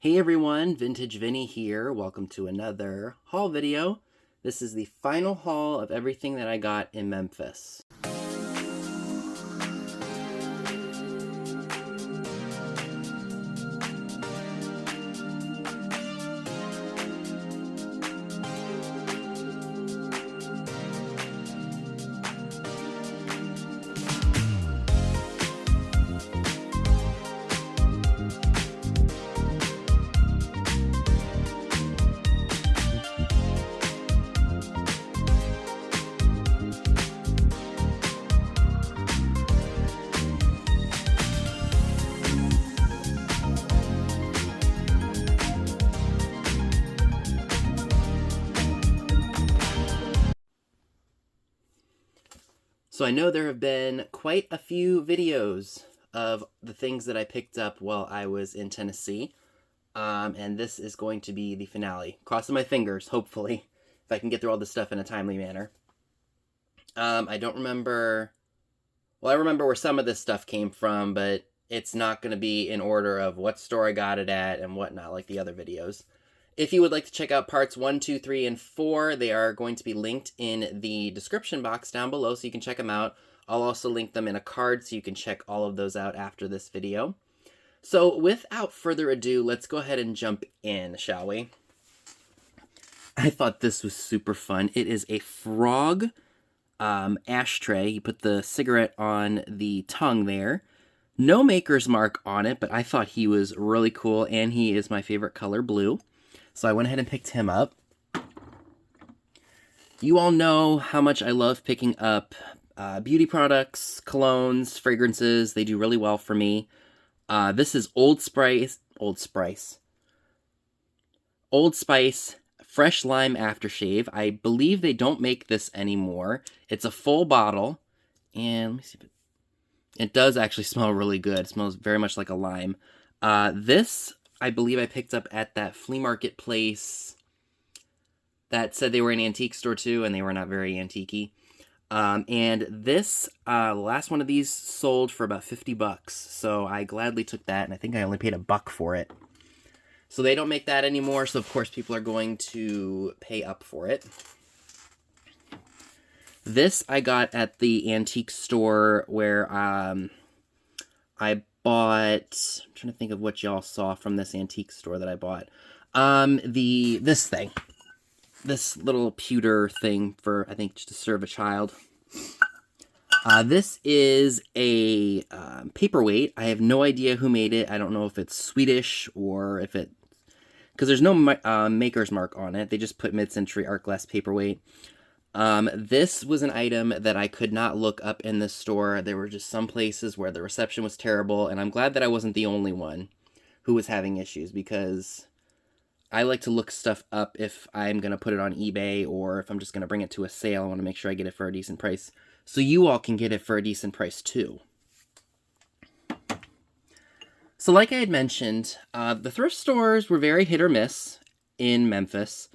Hey everyone, Vintage Vinny here. Welcome to another haul video. This is the final haul of everything that I got in Memphis. So I know there have been quite a few videos of the things that I picked up while I was in Tennessee. And this is going to be the finale. Crossing my fingers, hopefully, if I can get through all this stuff in a timely manner. I don't remember... Well, I remember where some of this stuff came from, but it's not going to be in order of what store I got it at and whatnot like the other videos. If you would like to check out parts 1, 2, 3, and 4, they are going to be linked in the description box down below, so you can check them out. I'll also link them in a card, so you can check all of those out after this video. So, without further ado, let's go ahead and jump in, shall we? I thought this was super fun. It is a frog ashtray. You put the cigarette on the tongue there. No maker's mark on it, but I thought he was really cool, and he is my favorite color, blue. So I went ahead and picked him up. You all know how much I love picking up beauty products, colognes, fragrances. They do really well for me. This is Old Spice Fresh Lime Aftershave. I believe they don't make this anymore. It's a full bottle. And let me see if it does actually smell really good. It smells very much like a lime. This, I believe I picked up at that flea market place that said they were an antique store too, and they were not very antique-y. And this, last one of these sold for about 50 bucks, so I gladly took that, and I think I only paid $1 for it. So they don't make that anymore, so of course people are going to pay up for it. This I got at the antique store where I bought... I'm trying to think of what y'all saw from this antique store that I bought. This thing. This little pewter thing for, I think, just to serve a child. This is a paperweight. I have no idea who made it. I don't know if it's Swedish or if it... Because there's no maker's mark on it. They just put mid-century art glass paperweight. This was an item that I could not look up in this store. There were just some places where the reception was terrible, and I'm glad that I wasn't the only one who was having issues, because I like to look stuff up if I'm going to put it on eBay, or if I'm just going to bring it to a sale. I want to make sure I get it for a decent price, so you all can get it for a decent price too. So like I had mentioned, the thrift stores were very hit or miss in Memphis,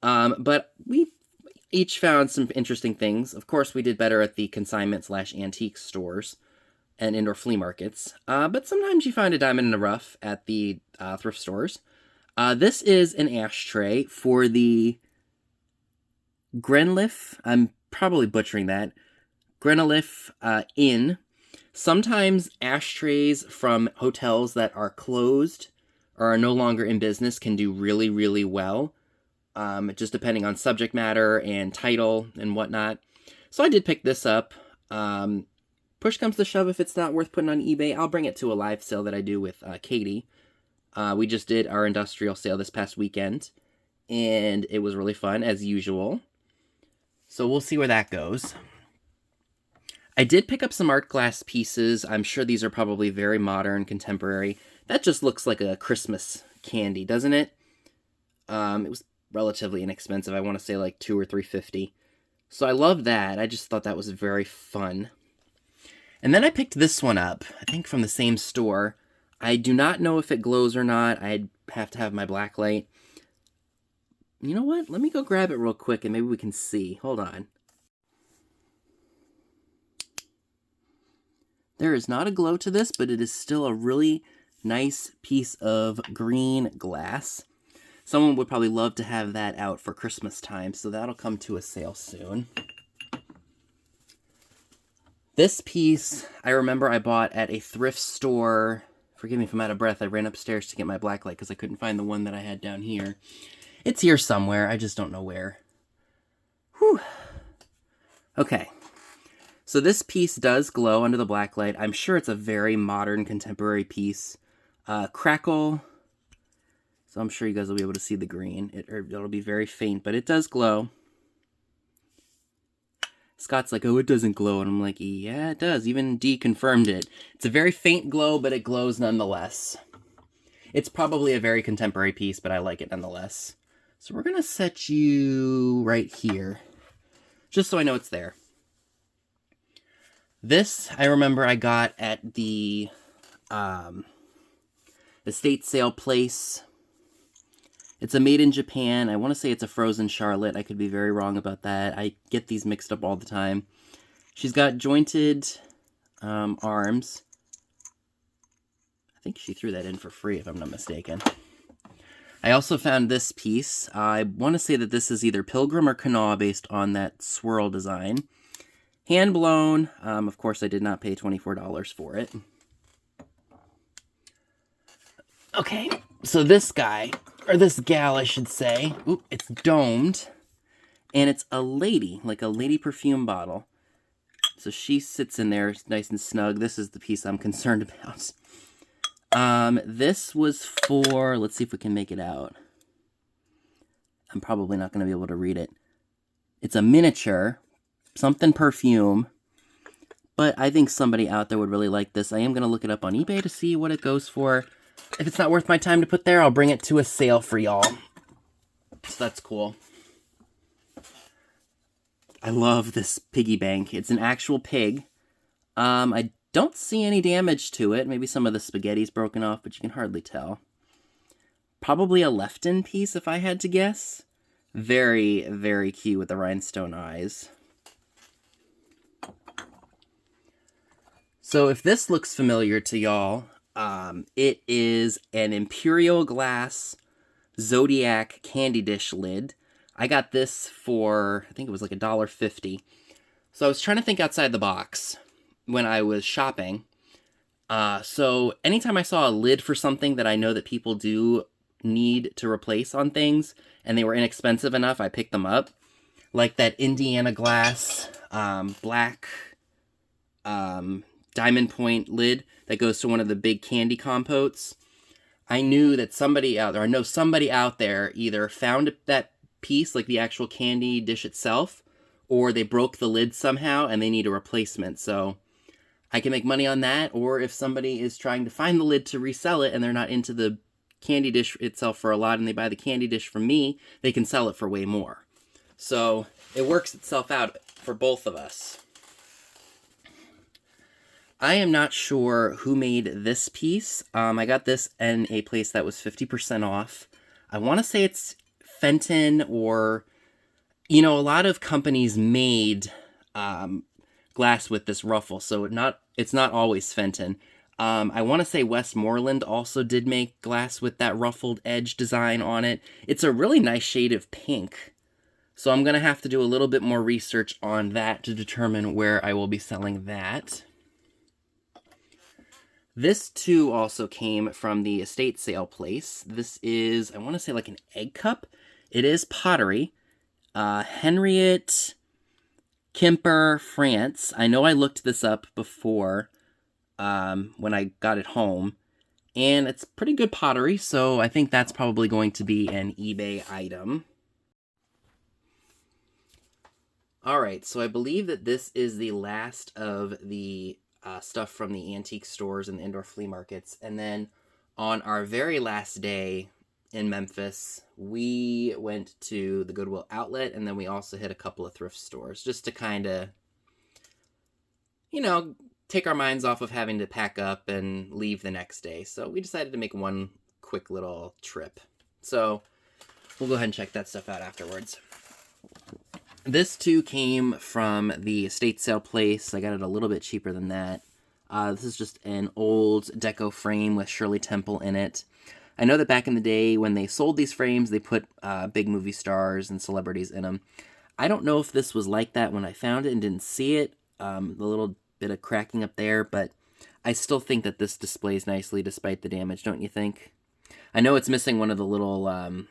but we each found some interesting things. Of course, we did better at the consignment/antique stores and indoor flea markets. But sometimes you find a diamond in the rough at the thrift stores. This is an ashtray for the Grenliff. I'm probably butchering that. Grenliff Inn. Sometimes ashtrays from hotels that are closed or are no longer in business can do really, really well. Just depending on subject matter and title and whatnot. So I did pick this up. Push comes to shove, if it's not worth putting on eBay, I'll bring it to a live sale that I do with Katie. We just did our industrial sale this past weekend, and it was really fun, as usual. So we'll see where that goes. I did pick up some art glass pieces. I'm sure these are probably very modern, contemporary. That just looks like a Christmas candy, doesn't it? It was relatively inexpensive. I want to say like $2 or $3.50. So I love that. I just thought that was very fun. And then I picked this one up, I think from the same store. I do not know if it glows or not. I'd have to have my black light. You know what? Let me go grab it real quick and maybe we can see. Hold on. There is not a glow to this, but it is still a really Nice piece of green glass. Someone would probably love to have that out for Christmas time, so that'll come to a sale soon. This piece, I remember I bought at a thrift store. Forgive me if I'm out of breath. I ran upstairs to get my black light because I couldn't find the one that I had down here. It's here somewhere. I just don't know where. Whew. Okay. So this piece does glow under the black light. I'm sure it's a very modern, contemporary piece. Crackle. So I'm sure you guys will be able to see the green. It'll be very faint, but it does glow. Scott's like, oh, it doesn't glow. And I'm like, yeah, it does. Even D confirmed it. It's a very faint glow, but it glows nonetheless. It's probably a very contemporary piece, but I like it nonetheless. So we're going to set you right here, just so I know it's there. This, I remember I got at the estate sale place. It's a made in Japan. I want to say it's a frozen Charlotte. I could be very wrong about that. I get these mixed up all the time. She's got jointed arms. I think she threw that in for free, if I'm not mistaken. I also found this piece. I want to say that this is either Pilgrim or Kanawha based on that swirl design. Hand blown. Of course, I did not pay $24 for it. Okay, so this guy, or this gal, I should say, it's domed, and it's a lady, like a lady perfume bottle. So she sits in there nice and snug. This is the piece I'm concerned about. This was for, let's see if we can make it out. I'm probably not going to be able to read it. It's a miniature, something perfume, but I think somebody out there would really like this. I am going to look it up on eBay to see what it goes for. If it's not worth my time to put there, I'll bring it to a sale for y'all. So that's cool. I love this piggy bank. It's an actual pig. I don't see any damage to it. Maybe some of the spaghetti's broken off, but you can hardly tell. Probably a Lefton piece, if I had to guess. Very, very cute with the rhinestone eyes. So if this looks familiar to y'all, it is an Imperial Glass Zodiac candy dish lid. I got this for, I think it was like $1.50. So I was trying to think outside the box when I was shopping. So anytime I saw a lid for something that I know that people do need to replace on things, and they were inexpensive enough, I picked them up. Like that Indiana Glass black diamond point lid that goes to one of the big candy compotes. I knew that somebody out there, I know somebody out there either found that piece, like the actual candy dish itself, or they broke the lid somehow and they need a replacement. So I can make money on that, or if somebody is trying to find the lid to resell it and they're not into the candy dish itself for a lot and they buy the candy dish from me, they can sell it for way more. So it works itself out for both of us. I am not sure who made this piece. I got this in a place that was 50% off. I want to say it's Fenton, or, you know, a lot of companies made glass with this ruffle, so it's not always Fenton. I want to say Westmoreland also did make glass with that ruffled edge design on it. It's a really nice shade of pink. So I'm going to have to do a little bit more research on that to determine where I will be selling that. This, too, also came from the estate sale place. This is, I want to say, like an egg cup. It is pottery. Henriette Kemper, France. I know I looked this up before when I got it home. And it's pretty good pottery, so I think that's probably going to be an eBay item. Alright, so I believe that this is the last of the stuff from the antique stores and the indoor flea markets. And then on our very last day in Memphis, we went to the Goodwill outlet, and then we also hit a couple of thrift stores just to kind of, you know, take our minds off of having to pack up and leave the next day. So we decided to make one quick little trip. So we'll go ahead and check that stuff out afterwards. This, too, came from the estate sale place. I got it a little bit cheaper than that. This is just an old deco frame with Shirley Temple in it. I know that back in the day when they sold these frames, they put big movie stars and celebrities in them. I don't know if this was like that when I found it and didn't see it, the little bit of cracking up there, but I still think that this displays nicely despite the damage, don't you think? I know it's missing one of the little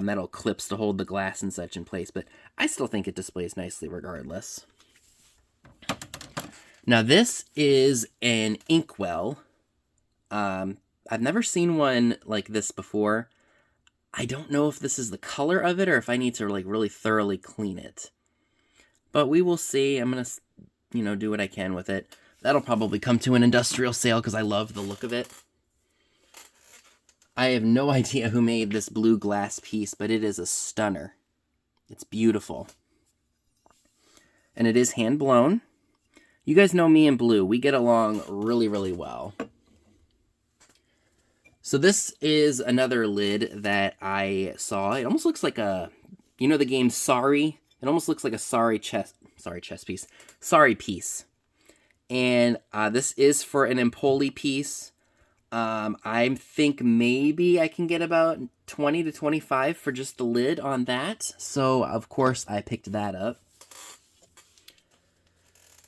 metal clips to hold the glass and such in place, but I still think it displays nicely regardless. Now this is an inkwell. I've never seen one like this before. I don't know if this is the color of it or if I need to like really thoroughly clean it. But we will see. I'm going to, do what I can with it. That'll probably come to an industrial sale because I love the look of it. I have no idea who made this blue glass piece, but it is a stunner. It's beautiful. And it is hand blown. You guys know me and Blue. We get along really, really well. So this is another lid that I saw. It almost looks like the game Sorry? It almost looks like a Sorry piece. And this is for an Empoli piece. I think maybe I can get about 20 to 25 for just the lid on that. So, of course, I picked that up.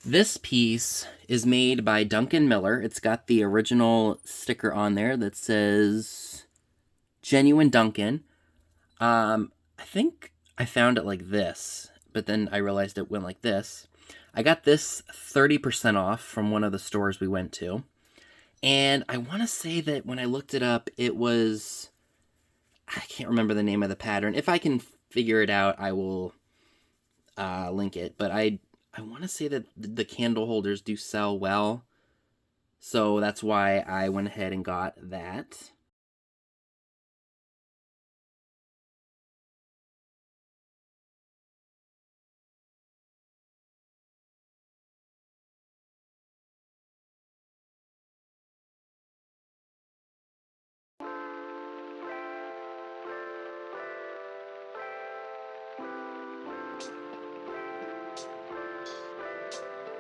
This piece is made by Duncan Miller. It's got the original sticker on there that says Genuine Duncan. I think I found it like this, but then I realized it went like this. I got this 30% off from one of the stores we went to. And I want to say that when I looked it up, it was... I can't remember the name of the pattern. If I can figure it out, I will link it. But I want to say that the candle holders do sell well. So that's why I went ahead and got that.